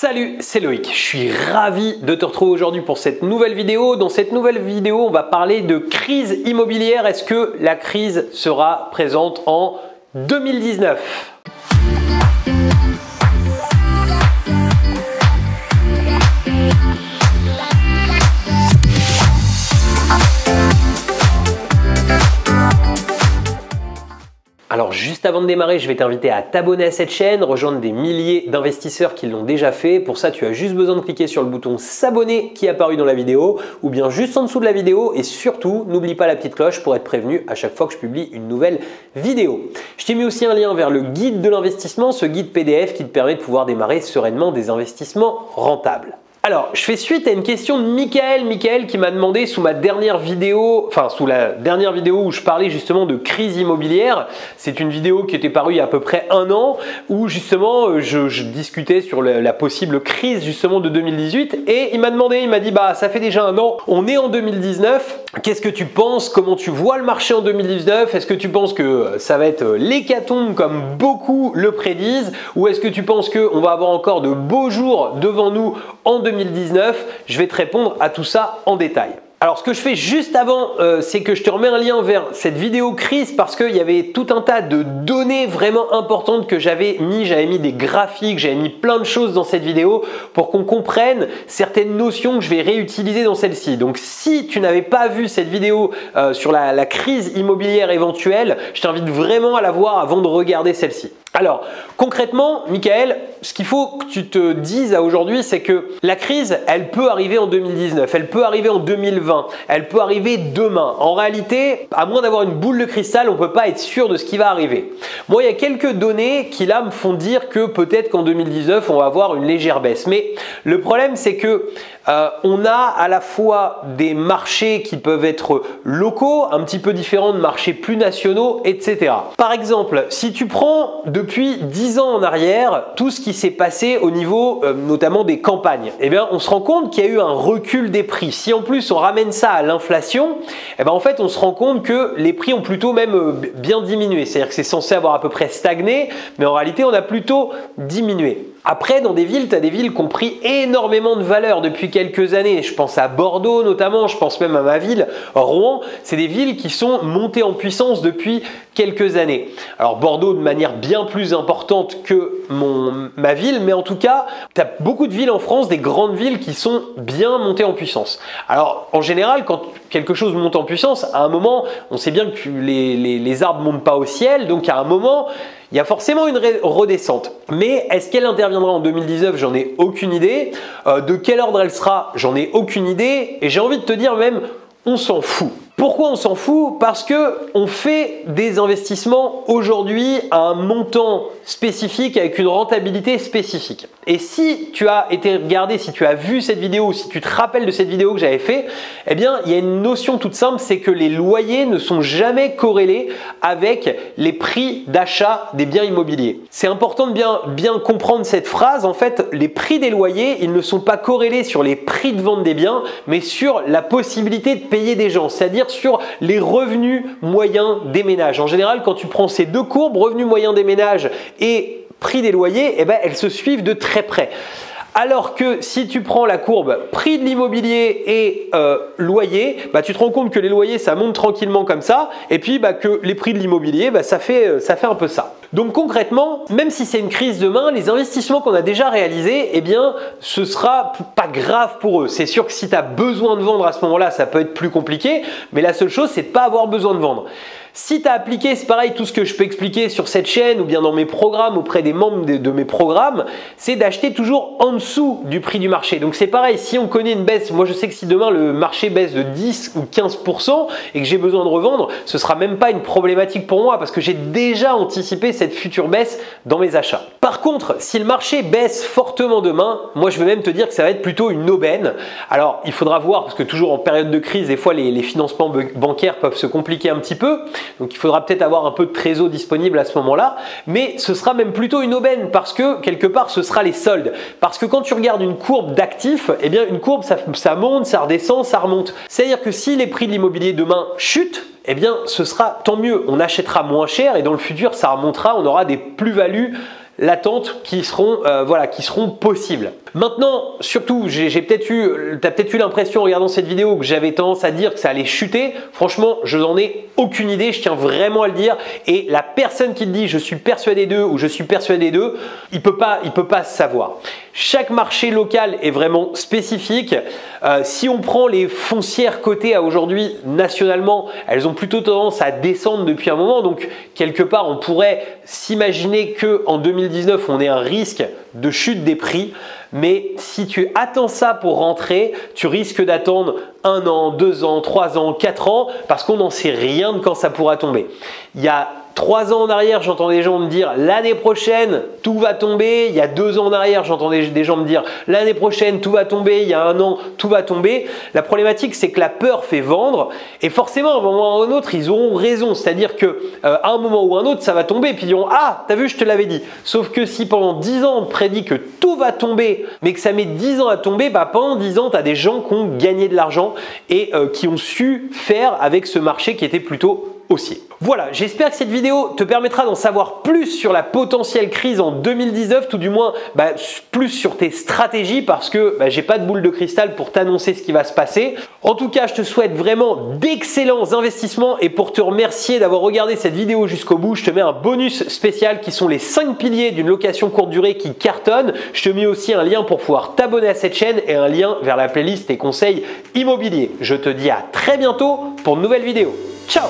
Salut, c'est Loïc, je suis ravi de te retrouver aujourd'hui pour cette nouvelle vidéo. Dans cette nouvelle vidéo, on va parler de crise immobilière. Est-ce que la crise sera présente en 2019 ? Alors juste avant de démarrer, je vais t'inviter à t'abonner à cette chaîne, rejoindre des milliers d'investisseurs qui l'ont déjà fait. Pour ça, tu as juste besoin de cliquer sur le bouton s'abonner qui est apparu dans la vidéo ou bien juste en dessous de la vidéo. Et surtout, n'oublie pas la petite cloche pour être prévenu à chaque fois que je publie une nouvelle vidéo. Je t'ai mis aussi un lien vers le guide de l'investissement, ce guide PDF qui te permet de pouvoir démarrer sereinement des investissements rentables. Alors, je fais suite à une question de Michael qui m'a demandé sous la dernière vidéo où je parlais justement de crise immobilière. C'est une vidéo qui était parue il y a à peu près un an où justement je discutais sur la possible crise justement de 2018 et il m'a dit bah ça fait déjà un an, on est en 2019, qu'est-ce que tu penses, comment tu vois le marché en 2019, est-ce que tu penses que ça va être l'hécatombe comme beaucoup le prédisent ou est-ce que tu penses qu'on va avoir encore de beaux jours devant nous en 2019, je vais te répondre à tout ça en détail. Alors ce que je fais juste avant, c'est que je te remets un lien vers cette vidéo crise parce qu'il y avait tout un tas de données vraiment importantes que j'avais mis des graphiques, j'avais mis plein de choses dans cette vidéo pour qu'on comprenne certaines notions que je vais réutiliser dans celle-ci. Donc si tu n'avais pas vu cette vidéo sur la crise immobilière éventuelle, je t'invite vraiment à la voir avant de regarder celle-ci. Alors concrètement, Michael, ce qu'il faut que tu te dises à aujourd'hui, c'est que la crise, elle peut arriver en 2019, elle peut arriver en 2020, elle peut arriver demain. En réalité, à moins d'avoir une boule de cristal, on ne peut pas être sûr de ce qui va arriver. Moi, il y a quelques données qui là me font dire que peut-être qu'en 2019, on va avoir une légère baisse. Mais le problème, c'est que on a à la fois des marchés qui peuvent être locaux, un petit peu différents de marchés plus nationaux, etc. Par exemple, si tu prends depuis 10 ans en arrière, tout ce qui s'est passé au niveau notamment des campagnes, eh bien, on se rend compte qu'il y a eu un recul des prix. Si en plus on ramène ça à l'inflation, eh bien, en fait, on se rend compte que les prix ont plutôt même bien diminué. C'est-à-dire que c'est censé avoir à peu près stagné, mais en réalité, on a plutôt diminué. Après, dans des villes, tu as des villes qui ont pris énormément de valeur depuis quelques années. Je pense à Bordeaux notamment, je pense même à ma ville, Rouen. C'est des villes qui sont montées en puissance depuis quelques années. Alors Bordeaux de manière bien plus importante que ma ville, mais en tout cas, tu as beaucoup de villes en France, des grandes villes qui sont bien montées en puissance. Alors en général, quand quelque chose monte en puissance, à un moment, on sait bien que les arbres ne montent pas au ciel, donc à un moment, il y a forcément une redescente. Mais est-ce qu'elle interviendra en 2019? J'en ai aucune idée. De quel ordre elle sera? J'en ai aucune idée. Et j'ai envie de te dire même, on s'en fout. Pourquoi on s'en fout? Parce que on fait des investissements aujourd'hui à un montant spécifique avec une rentabilité spécifique. Et si tu as été regardé, si tu as vu cette vidéo, si tu te rappelles de cette vidéo que j'avais fait, eh bien, il y a une notion toute simple, c'est que les loyers ne sont jamais corrélés avec les prix d'achat des biens immobiliers. C'est important de bien comprendre cette phrase. En fait, les prix des loyers, ils ne sont pas corrélés sur les prix de vente des biens, mais sur la possibilité de payer des gens, c'est-à-dire sur les revenus moyens des ménages. En général, quand tu prends ces deux courbes, revenus moyens des ménages et prix des loyers, eh ben, elles se suivent de très près. Alors que si tu prends la courbe prix de l'immobilier et loyer, bah, tu te rends compte que les loyers ça monte tranquillement comme ça et puis bah, que les prix de l'immobilier bah, ça fait un peu ça. Donc concrètement, même si c'est une crise demain, les investissements qu'on a déjà réalisés, eh bien ce sera pas grave pour eux. C'est sûr que si tu as besoin de vendre à ce moment-là, ça peut être plus compliqué, mais la seule chose c'est de ne pas avoir besoin de vendre. Si tu as appliqué, c'est pareil, tout ce que je peux expliquer sur cette chaîne ou bien dans mes programmes auprès des membres de mes programmes, c'est d'acheter toujours en dessous du prix du marché. Donc c'est pareil, si on connaît une baisse, moi je sais que si demain le marché baisse de 10 ou 15% et que j'ai besoin de revendre, ce sera même pas une problématique pour moi parce que j'ai déjà anticipé cette future baisse dans mes achats. Par contre, si le marché baisse fortement demain, moi je vais même te dire que ça va être plutôt une aubaine. Alors il faudra voir parce que toujours en période de crise, des fois les financements bancaires peuvent se compliquer un petit peu. Donc il faudra peut-être avoir un peu de trésor disponible à ce moment-là, mais ce sera même plutôt une aubaine parce que quelque part ce sera les soldes. Parce que quand tu regardes une courbe d'actifs, eh bien une courbe ça monte, ça redescend, ça remonte. C'est-à-dire que si les prix de l'immobilier demain chutent, eh bien ce sera tant mieux. On achètera moins cher et dans le futur ça remontera, on aura des plus-values latentes qui seront possibles. Maintenant, surtout, t'as peut-être eu l'impression en regardant cette vidéo que j'avais tendance à dire que ça allait chuter. Franchement, je n'en ai aucune idée, je tiens vraiment à le dire. Et la personne qui te dit je suis persuadé d'eux ou je suis persuadé d'eux, il peut pas savoir. Chaque marché local est vraiment spécifique. Si on prend les foncières cotées à aujourd'hui nationalement, elles ont plutôt tendance à descendre depuis un moment. Donc quelque part, on pourrait s'imaginer qu'en 2019, on ait un risque de chute des prix. Mais si tu attends ça pour rentrer, tu risques d'attendre 1 an, 2 ans, 3 ans, 4 ans parce qu'on n'en sait rien de quand ça pourra tomber. Il y a 3 ans en arrière, j'entendais des gens me dire l'année prochaine, tout va tomber. Il y a 2 ans en arrière, j'entendais des gens me dire l'année prochaine, tout va tomber. Il y a 1 an, tout va tomber. La problématique, c'est que la peur fait vendre et forcément, à un moment ou à un autre, ils auront raison. C'est-à-dire qu'à un moment ou à un autre, ça va tomber et puis ils diront ah, t'as vu, je te l'avais dit. Sauf que si pendant 10 ans, on te prédit que tout va tomber, mais que ça met 10 ans à tomber, bah pendant 10 ans, tu as des gens qui ont gagné de l'argent et qui ont su faire avec ce marché qui était plutôt haussier. Voilà, j'espère que cette vidéo te permettra d'en savoir plus sur la potentielle crise en 2019, tout du moins plus sur tes stratégies parce que j'ai pas de boule de cristal pour t'annoncer ce qui va se passer. En tout cas, je te souhaite vraiment d'excellents investissements et pour te remercier d'avoir regardé cette vidéo jusqu'au bout, je te mets un bonus spécial qui sont les 5 piliers d'une location courte durée qui cartonne. Je te mets aussi un lien pour pouvoir t'abonner à cette chaîne et un lien vers la playlist et conseils immobiliers. Je te dis à très bientôt pour de nouvelles vidéos. Ciao!